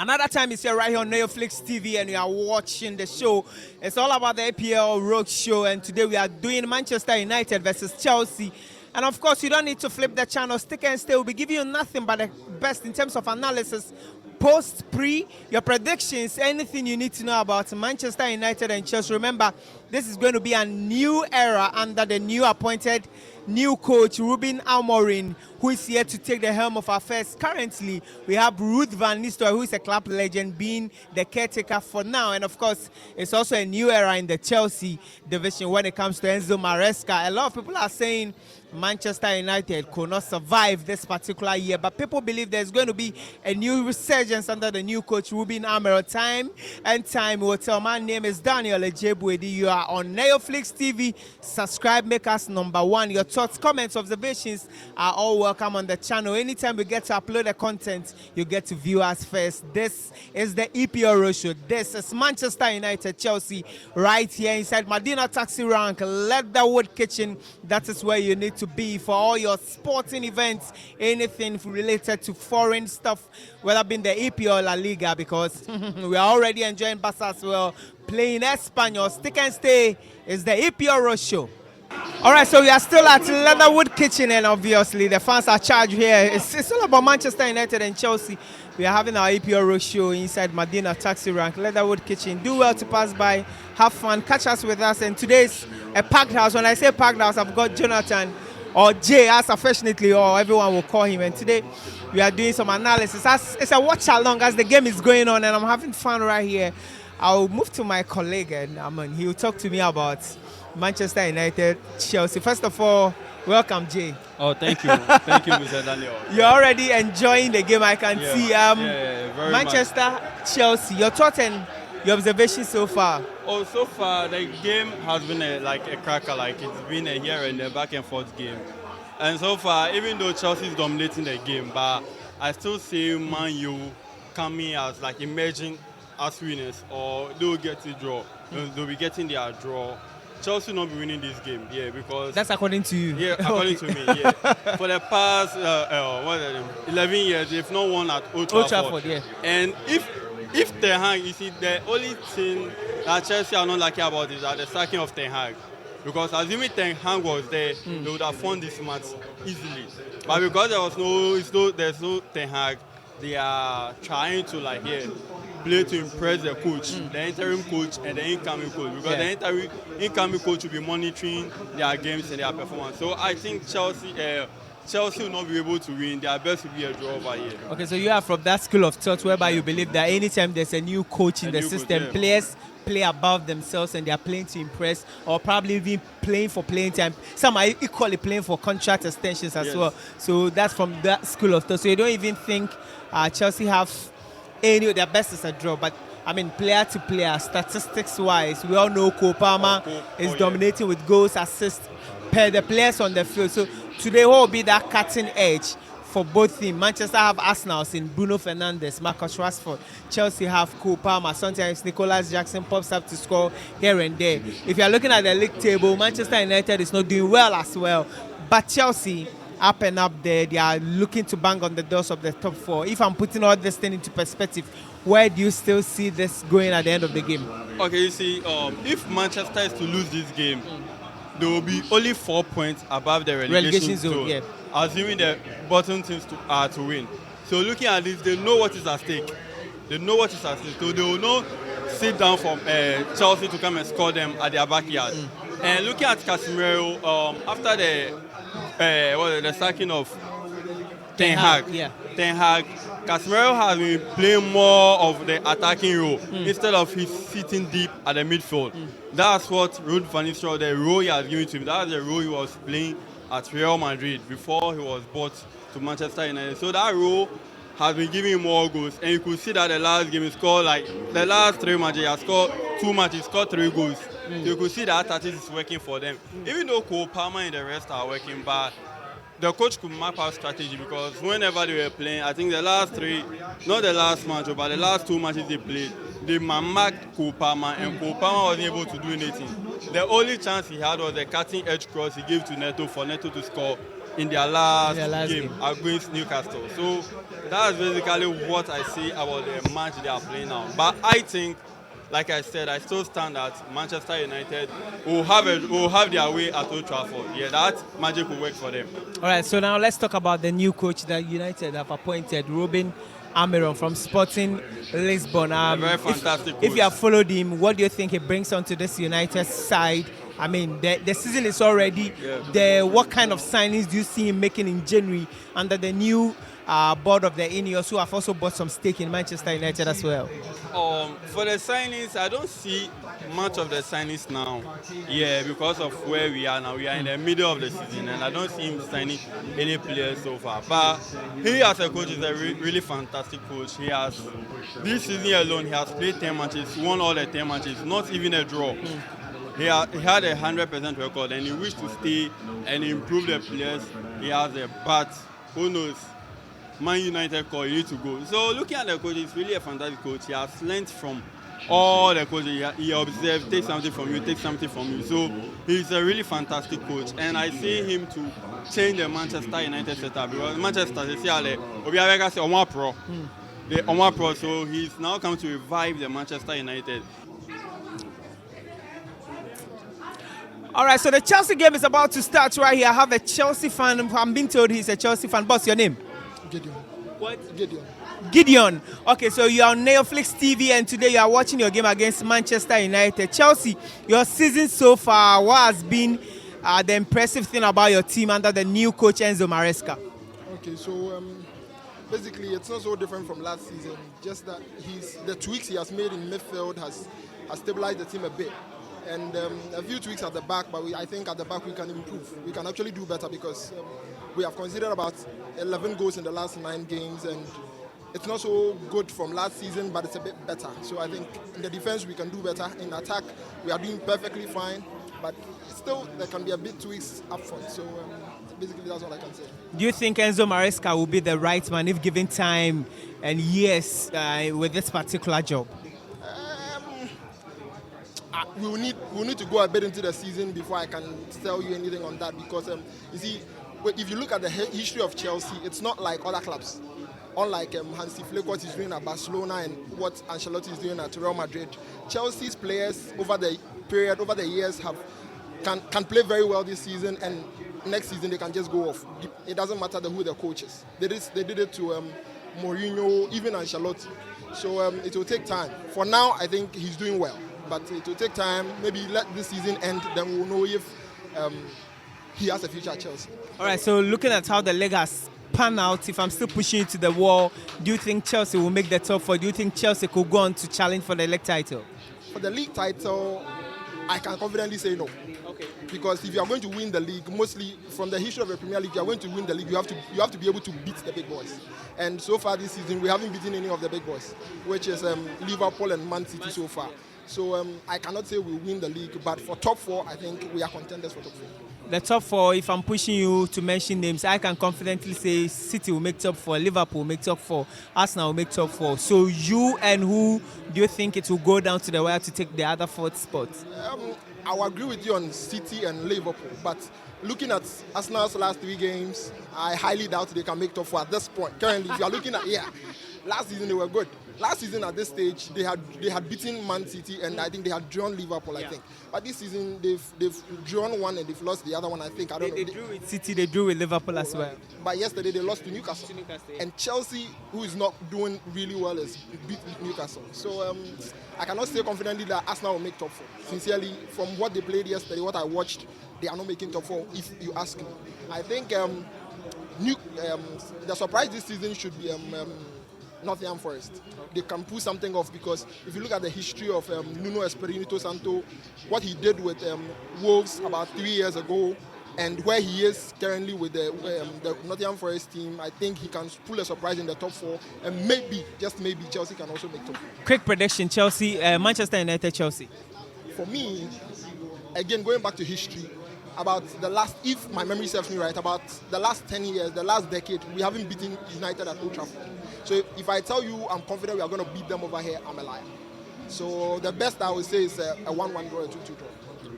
Another time is here right here on Netflix TV and you are watching the show. It's all about the APL Road Show, and today we are doing Manchester United versus Chelsea. And of course, you don't need to flip the channel. Stick and stay. We'll be giving you nothing but the best in terms of analysis, post, pre, your predictions, anything you need to know about Manchester United and Chelsea. Remember, this is going to be a new era under the new appointed new coach, Ruben Amorim, who is here to take the helm of affairs. Currently, we have Ruud van Nistelrooy, who is a club legend, being the caretaker for now. And of course, it's also a new era in the Chelsea division when it comes to Enzo Maresca. A lot of people are saying Manchester United could not survive this particular year, but people believe there's going to be a new resurgence under the new coach, Ruben Amorim. Time and time will tell. My name is Daniel Ejebuedi. You are on Netflix TV. Subscribe, make us #1. Your thoughts, comments, observations are all welcome on the channel. Anytime we get to upload the content, you get to view us first. This is the EPL Roadshow. This is Manchester United Chelsea right here inside Medina Taxi Rank, Leatherwood Kitchen. That is where you need to be for all your sporting events, anything related to foreign stuff, whether being the EPL or La Liga, because we are already enjoying Barca as well, playing Espanyol. Stick and stay is the EPL Roadshow. All right, so we are still at Leatherwood Kitchen, and obviously the fans are charged here. It's all about Manchester United and Chelsea. We are having our EPL Roadshow inside Medina Taxi Rank, Leatherwood Kitchen. Do well to pass by, have fun, catch us with us. And today's a packed house. When I say packed house, I've got Jonathan, or Jay, as affectionately, or everyone will call him. And today we are doing some analysis. It's a watch along as the game is going on, and I'm having fun right here. I'll move to my colleague, and he'll talk to me about Manchester United, Chelsea. First of all, welcome, Jay. Oh, thank you. Thank you, Mr. Daniel. You're already enjoying the game, I can see. Very Manchester, much. Chelsea, your thoughts and your observations so far? Oh, so far, the game has been like a cracker. Like, it's been a here and a back and forth game. And so far, even though Chelsea is dominating the game, but I still see Man U coming as, like, emerging as winners, or they'll get a draw. They'll be getting their draw. Chelsea will not be winning this game, because... That's according to you? Yeah, according to me, yeah. For the past 11 years, they've not won at Old Trafford. Yeah. And if Ten Hag, you see, the only thing that Chelsea are not lucky about is that the sacking of Ten Hag. Because assuming Ten Hag was there, they would have won this match easily. But because there's no Ten Hag, they are trying to, like, play to impress the coach, the interim coach and the incoming coach, because the incoming coach will be monitoring their games and their performance. So I think Chelsea will not be able to win. Their best will be a draw over here. Okay, so you are from that school of thought whereby you believe that anytime there's a new coach in the system, players play above themselves and they are playing to impress, or probably even playing for playing time. Some are equally playing for contract extensions as well. So that's from that school of thought. So you don't even think Chelsea have any, their best is a draw, but I mean, player to player, statistics-wise, we all know Cole Palmer is dominating with goals, assists per the players on the field. So today, what will be that cutting edge for both teams? Manchester have Arsenal's in Bruno Fernandes, Marcus Rashford. Chelsea have Cole Palmer. Sometimes Nicolas Jackson pops up to score here and there. If you are looking at the league table, Manchester United is not doing well as well, but Chelsea, up and up there, they are looking to bang on the doors of the top 4. If I'm putting all this thing into perspective, where do you still see this going at the end of the game? Okay, you see, if Manchester is to lose this game, there will be only 4 points above the relegation zone, assuming the bottom teams to win. So looking at this, they know what is at stake. So they will not sit down for Chelsea to come and score them at their backyard. And looking at Casemiro, after the sacking of Ten Hag, Casemiro has been playing more of the attacking role instead of his sitting deep at the midfield. That's what Ruud van Nistelrooy, the role he has given to him. That's the role he was playing at Real Madrid before he was bought to Manchester United. So that role has been giving him more goals. And you could see that the last game he scored, like the last 3 matches, he has scored 2 matches, scored 3 goals. So you could see that tactics is working for them. Even though Cole Palmer and the rest are working, but the coach could map out strategy, because whenever they were playing, I think the last 3, not the last match, but the last 2 matches they played, they marked Cole Palmer, and Cole Palmer wasn't able to do anything. The only chance he had was a cutting edge cross he gave to Neto for Neto to score in their last game against Newcastle. So that's basically what I see about the match they are playing now. But I think, like I said, I still stand that Manchester United will have their way at Old Trafford. Yeah, that magic will work for them. All right, so now let's talk about the new coach that United have appointed, Ruben Amorim from Sporting Lisbon. A very fantastic coach. If you have followed him, what do you think he brings onto this United side? I mean, the season is already there. What kind of signings do you see him making in January under the new board of the Ineos, who have also bought some stake in Manchester United as well? For the signings, I don't see much of the signings now. Yeah, because of where we are now. We are in the middle of the season, and I don't see him signing any players so far. But he, as a coach, is a really fantastic coach. He has, this season alone, he has played 10 matches, won all the 10 matches, not even a draw. He had a 100% record, and he wished to stay and improve the players he has there. But who knows? Man United call, you need to go. So looking at the coach, he's really a fantastic coach. He has learned from all the coaches. He observed, take something from you, take something from you. So he's a really fantastic coach, and I see him to change the Manchester United setup, because Manchester, they say, pro. So he's now come to revive the Manchester United. All right, so the Chelsea game is about to start right here. I have a Chelsea fan. I'm being told he's a Chelsea fan. Boss, your name? Gideon. What? Gideon. Gideon. Okay, so you're on Netflix TV, and today you are watching your game against Manchester United. Chelsea, your season so far, what has been the impressive thing about your team under the new coach Enzo Maresca? Okay, so basically it's not so different from last season. Just that the tweaks he has made in midfield has stabilized the team a bit. And a few tweaks at the back, but I think at the back we can improve. We can actually do better, because we have considered about 11 goals in the last 9 games, and it's not so good from last season, but it's a bit better. So I think in the defense we can do better. In attack we are doing perfectly fine, but still there can be a bit tweaks up front. So basically that's all I can say. Do you think Enzo Maresca will be the right man if given time and years with this particular job? We'll need to go a bit into the season before I can tell you anything on that, because you see, if you look at the history of Chelsea, it's not like other clubs. Unlike Hansi Flick, what he's doing at Barcelona and what Ancelotti is doing at Real Madrid, Chelsea's players over the years can play very well this season, and next season they can just go off. It doesn't matter who the coach is. They did it to Mourinho, even Ancelotti. So it will take time. For now, I think he's doing well, but it will take time. Maybe let this season end, then we'll know if he has a future at Chelsea. All right, so looking at how the league has panned out, if I'm still pushing it to the wall, do you think Chelsea will make the top 4? Do you think Chelsea could go on to challenge for the league title? For the league title, I can confidently say no. Okay. Because if you are going to win the league, mostly from the history of the Premier League, you are going to win the league, you have to be able to beat the big boys. And so far this season, we haven't beaten any of the big boys, which is Liverpool and Man City so far. So I cannot say we'll win the league, but for top 4, I think we are contenders for top 4. The top 4, if I'm pushing you to mention names, I can confidently say City will make top 4, Liverpool will make top 4, Arsenal will make top 4. So you and who do you think it will go down to the wire to take the other 4th spots? I will agree with you on City and Liverpool, but looking at Arsenal's last 3 games, I highly doubt they can make top 4 at this point. Currently, if you are looking at, last season they were good. Last season at this stage, they had beaten Man City, and I think they had drawn Liverpool, I think. But this season, they've drawn one and they've lost the other one, I think. I don't know. They drew with City, they drew with Liverpool as well. But yesterday, they lost to Newcastle. And Chelsea, who is not doing really well, is beat Newcastle. So I cannot say confidently that Arsenal will make top 4. Sincerely, from what they played yesterday, what I watched, they are not making top 4, if you ask me. I think the surprise this season should be Nottingham Forest. They can pull something off, because if you look at the history of Nuno Espirito Santo, what he did with Wolves about 3 years ago, and where he is currently with the Nottingham Forest team, I think he can pull a surprise in the top 4, and maybe, just maybe, Chelsea can also make top 4. Quick prediction, Chelsea, Manchester United, Chelsea. For me, again, going back to history, about the last, if my memory serves me right, about the last 10 years, the last decade, we haven't beaten United at Old Trafford. So if I tell you I'm confident we are going to beat them over here, I'm a liar. So the best I would say is a 1-1 draw, a 2-2 draw.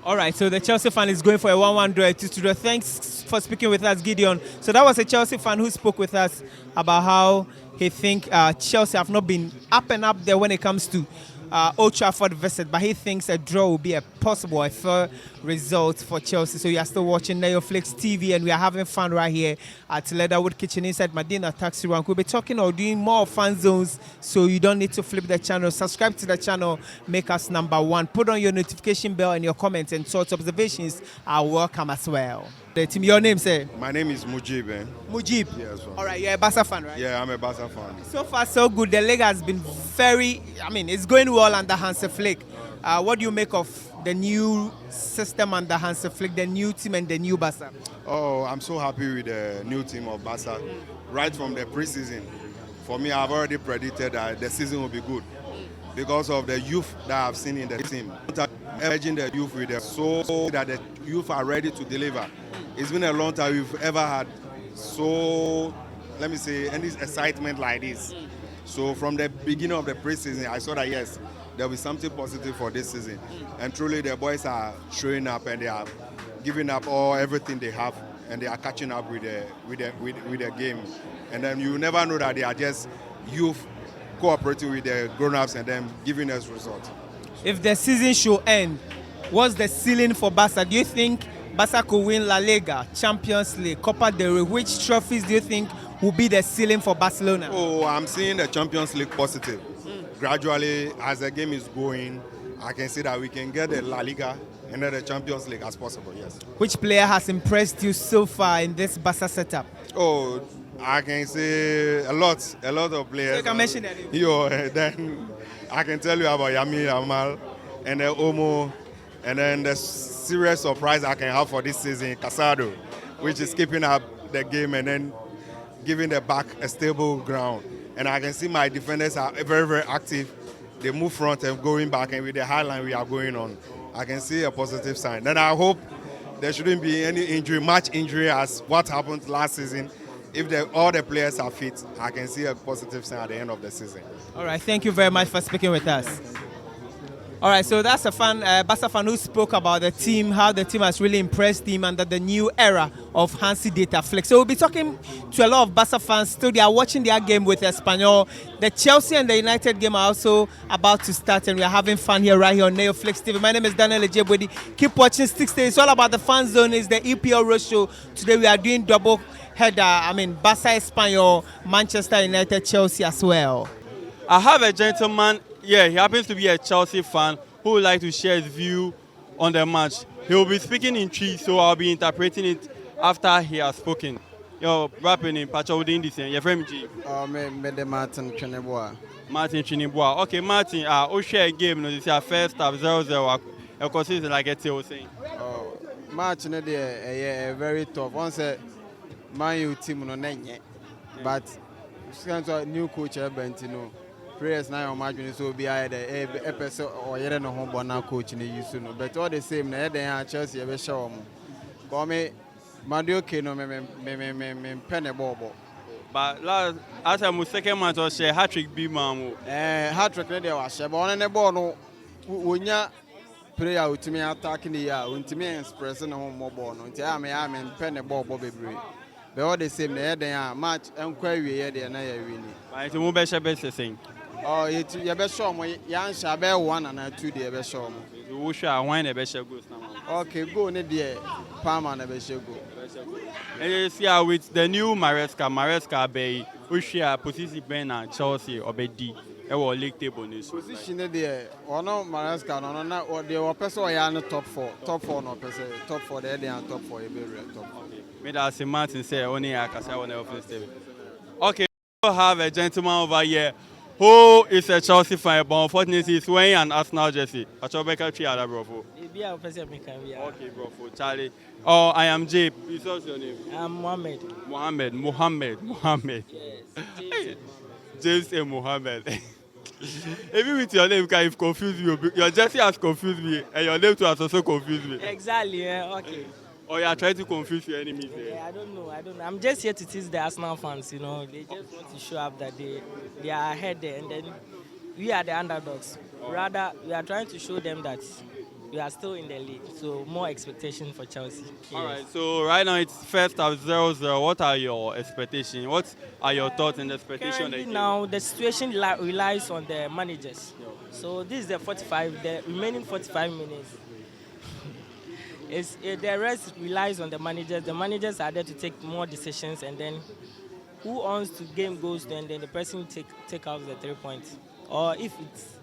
All right, so the Chelsea fan is going for a 1-1 draw to studio. Thanks for speaking with us, Gideon. So that was a Chelsea fan who spoke with us about how he think Chelsea have not been up and up there when it comes to Old Trafford visit, but he thinks a draw will be a fair result for Chelsea. So you are still watching Netflix TV, and we are having fun right here at Leatherwood Kitchen inside Medina Taxi Rank. We'll be talking or doing more fan zones, so you don't need to flip the channel. Subscribe to the channel, make us #1. Put on your notification bell, and your comments and thoughts, observations are welcome as well. The team, your name, sir? My name is Mujib. Mujib? Yes. All right, you're a Barca fan, right? Yeah, I'm a Barca fan. So far, so good. The league has been it's going well under Hansi Flick. What do you make of the new system under Hansi Flick, the new team and the new Barca? Oh, I'm so happy with the new team of Barca. Right from the preseason, for me, I've already predicted that the season will be good because of the youth that I've seen in the team. Urging the youth with them so that the youth are ready to deliver. It's been a long time we've ever had any excitement like this. So from the beginning of the preseason, I saw that yes, there'll be something positive for this season. And truly the boys are showing up and they are giving up everything they have and they are catching up with the game. And then you never know that they are just youth cooperating with the grown-ups and then giving us results. If the season should end, what's the ceiling for Barca? Do you think Barca could win La Liga, Champions League, Copa del Rey? Which trophies do you think will be the ceiling for Barcelona? Oh, I'm seeing the Champions League positive. Gradually, as the game is going, I can see that we can get the La Liga and then the Champions League as possible, yes. Which player has impressed you so far in this Barca setup? Oh, I can say a lot of players. So you can mention that. Then I can tell you about Yami Yamal and then Omo, and then the serious surprise I can have for this season, Casado, which is keeping up the game and then giving the back a stable ground. And I can see my defenders are very, very active. They move front and going back, and with the high line we are going on, I can see a positive sign. Then I hope there shouldn't be any much injury as what happened last season. If all the players are fit, I can see a positive sign at the end of the season. All right, thank you very much for speaking with us. All right, so that's a Barca fan who spoke about the team, how the team has really impressed him under the new era of Hansi Flick. So we'll be talking to a lot of Barca fans still. They are watching their game with Espanyol. The Chelsea and the United game are also about to start, and we are having fun here right here on Netflix TV. My name is Daniel Ejebwedi. Keep watching 6 Days. It's all about the fan zone. It's the EPL Roadshow. Today we are doing double header. Barca, Espanyol, Manchester United, Chelsea as well. I have a gentleman. Yeah, he happens to be a Chelsea fan who would like to share his view on the match. He will be speaking in Twi, so I'll be interpreting it after he has spoken. Yo, rapping in Pacho within this, your friend G. Me Martin Chineboa. Martin Chineboa. Okay, Martin, we share a game. This is our first half 0-0. Of course, it's like a was saying. Match in a very tough. Once a Man U team no nenye, but new coach Bentino. Players now imagine so be a episode or you know home bona coach in the use no. But all the same, na dey Chelsea be show mo. Call me Madueke no me penny ball. But last as a second match was share hat-trick be mamu. Hat-trick na dey was share, but on the ball no wonya player ultimate attacking the year, ultimate express na home ball no. Nti am penny ball bebre. But all the same, na dey match enquiry here dey na ya win. But mo be share best thing. Oh, you be show me. Yan shabe 1 and 2 dey be show me. You show when the best goes now. Okay, go ne there. Palmer na be go. And you see with the new Maresca be we share position Ben and Chelsea or be D. E wo league table news. Position there. Ono Maresca no na the person we are top 4. Top 4 no person. Top 4 there and top 4 e be top. Okay. Me that say Martin say only akasa on the office table. Okay, we have a gentleman over here who is a Chelsea fan, but unfortunately he's wearing an Arsenal jersey. Achobeka Tri Ada Brofo. Okay, Brofo. Charlie. Oh, I am Jay. What's your name? I'm Mohammed. Mohammed. Yes. James A. Mohammed. Even with your name, can confuse you. Your jersey has confused me, and your name too has also confused me. Exactly. Yeah. Okay. Or you are trying to confuse your enemies there? Yeah, I don't know. I'm just here to tease the Arsenal fans, you know. They just want to show up that they are ahead there, and then we are the underdogs. Rather, we are trying to show them that we are still in the league. So more expectation for Chelsea. All Yes. right, so right now it's first half 0-0. What are your expectations? What are your thoughts and expectations on the Currently game? now, the situation relies on the managers. So this is the remaining 45 minutes. The rest relies on the managers. The managers are there to take more decisions, and then who owns the game goes, then the person take out the 3 points. Or if it's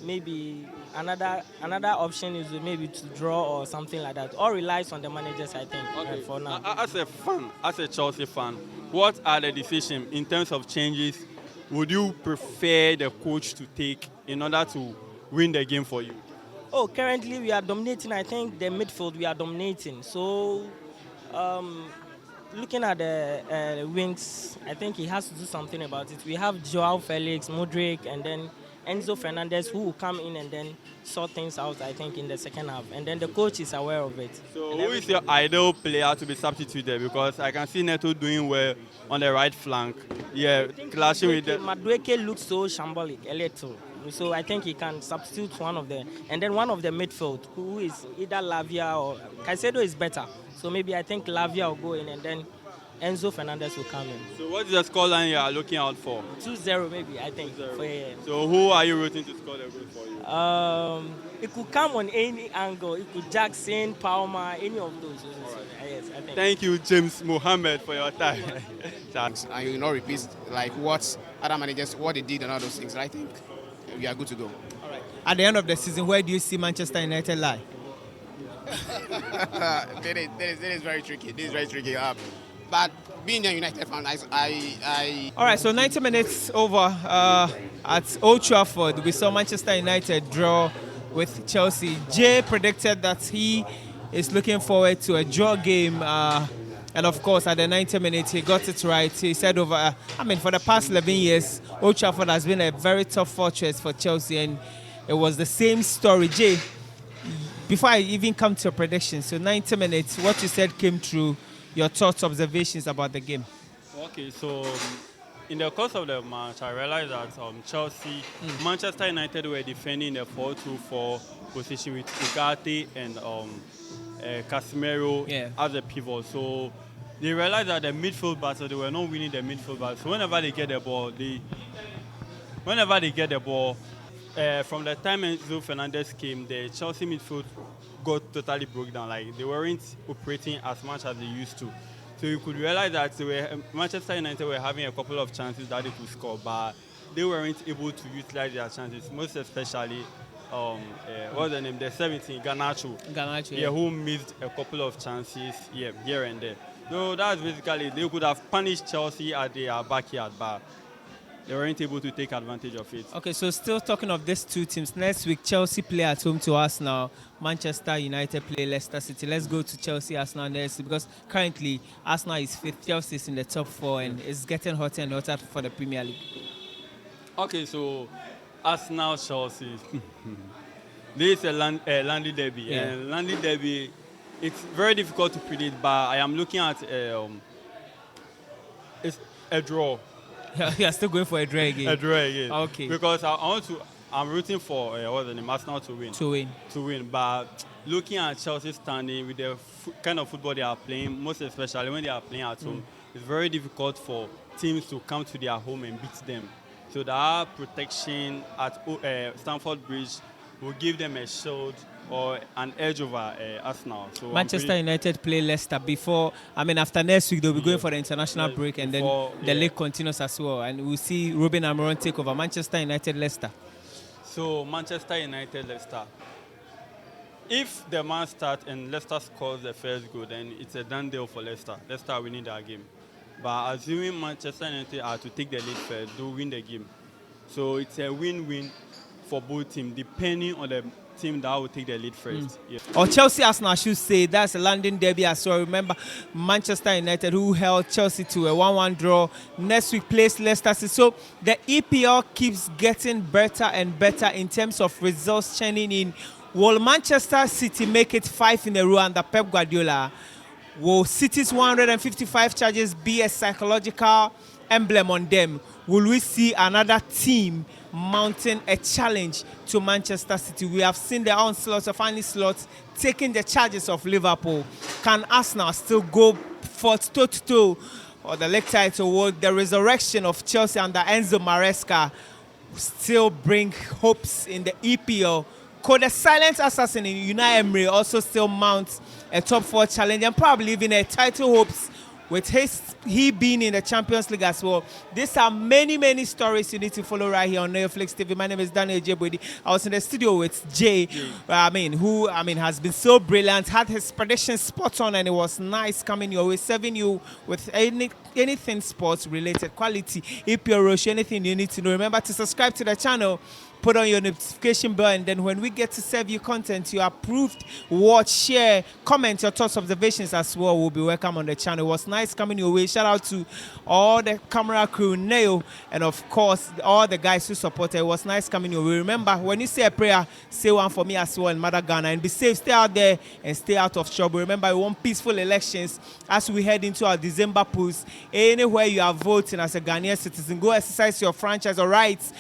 maybe another option is maybe to draw or something like that. All relies on the managers, I think, for now. As a fan, as a Chelsea fan, what are the decisions in terms of changes would you prefer the coach to take in order to win the game for you? Oh, currently we are dominating. I think the midfield we are dominating. So, looking at the wings, I think he has to do something about it. We have Joao Felix, Modric, and then Enzo Fernandez, who will come in and then sort things out, I think, in the second half. And then the coach is aware of it. So who is your ideal player to be substituted? Because I can see Neto doing well on the right flank. Yeah, clashing with them. Madueke looks so shambolic, a little. So I think he can substitute one of them. And then one of the midfield, who is either Lavia or Caicedo is better. So maybe I think Lavia will go in and then Enzo Fernandez will come in. So what is the scoreline you are looking out for? 2-0 maybe, I think. So who are you rooting to score the goal for you? It could come on any angle. It could Jackson, Palmer, any of those. Yes, I think. Thank you, James Mohammed, for your time. And you will not repeat like what other managers, what they did and all those things. I think we are good to go. All right. At the end of the season, where do you see Manchester United lie? That is very tricky. This is very tricky. But being a United fan, I All right, so 90 minutes over at Old Trafford, we saw Manchester United draw with Chelsea. Jay predicted that he is looking forward to a draw game. And of course, at the 90 minutes, he got it right. He said for the past 11 years, Old Trafford has been a very tough fortress for Chelsea. And it was the same story. Jay, before I even come to your prediction, so 90 minutes, what you said came true. Your thoughts, observations about the game? Okay, so in the course of the match, I realized that Chelsea, Manchester United were defending the 4-2-4 position with Ugarte and Casemiro as a pivot. So they realized that the midfield battle, they were not winning the midfield battle. So whenever they get the ball, from the time Enzo Fernandez came, the Chelsea midfield got totally broke down. Like they weren't operating as much as they used to. So you could realize that Manchester United were having a couple of chances that they could score, but they weren't able to utilize their chances. Most especially, what's the name? The 17, Garnacho, who missed a couple of chances here and there. So that's basically, they could have punished Chelsea at their backyard, but they weren't able to take advantage of it. Okay, so still talking of these two teams. Next week, Chelsea play at home to Arsenal. Manchester United play Leicester City. Let's go to Chelsea, Arsenal next, because currently Arsenal is 5th, Chelsea is in the top 4, and it's getting hotter and hotter for the Premier League. Okay, so Arsenal, Chelsea. This is a London derby. Yeah. And London derby, it's very difficult to predict, but I am looking at it's a draw. You are still going for a draw again? A draw again. Okay. Because I'm rooting for Arsenal to win. To win. But looking at Chelsea standing with the kind of football they are playing, most especially when they are playing at home, it's very difficult for teams to come to their home and beat them. So that protection at Stamford Bridge will give them a shield or an edge over Arsenal. So Manchester United play Leicester before, after next week, they'll be going for the international break, and then the league continues as well. And we'll see Ruben Amorim take over. Manchester United, Leicester. So Manchester United, Leicester. If the man starts and Leicester scores the first goal, then it's a done deal for Leicester. Leicester winning that game. But assuming Manchester United are to take the lead first, they'll win the game. So it's a win-win for both teams, depending on the team that will take the lead first. Or Chelsea, Arsenal, I should say, that's a London derby as well. Remember, Manchester United, who held Chelsea to a 1-1 draw, next week plays Leicester City. So the EPL keeps getting better and better in terms of results churning in. Will Manchester City make it 5 in a row under Pep Guardiola? Will City's 155 charges be a psychological emblem on them? Will we see another team mounting a challenge to Manchester City. We have seen the onslaught of Arne Slot taking the charges of Liverpool. Can Arsenal still go for toe-to-toe or the league title? Will the resurrection of Chelsea under Enzo Maresca still bring hopes in the EPL? Could the silent assassin in Unai Emery also still mount a top 4 challenge and probably even a title hopes with he being in the Champions League as well? These are many stories you need to follow right here on Netflix TV. My name is Daniel J. Bodi. I was in the studio with Jay, who has been so brilliant, had his predictions spot on, and it was nice coming your way, serving you with anything sports related, quality, EPL rush, anything you need to know. Remember to subscribe to the channel, put on your notification bell, and then when we get to serve you content, you approved, watch, share, comment your thoughts, observations as well. Will be welcome on the channel. It was nice coming your way. Shout out to all the camera crew, Neo, and of course all the guys who supported. It was nice coming your way. Remember, when you say a prayer, say one for me as well in Mother Ghana, and be safe, stay out there and stay out of trouble. Remember, we want peaceful elections as we head into our December polls. Anywhere you are voting as a Ghanaian citizen, go exercise your franchise or rights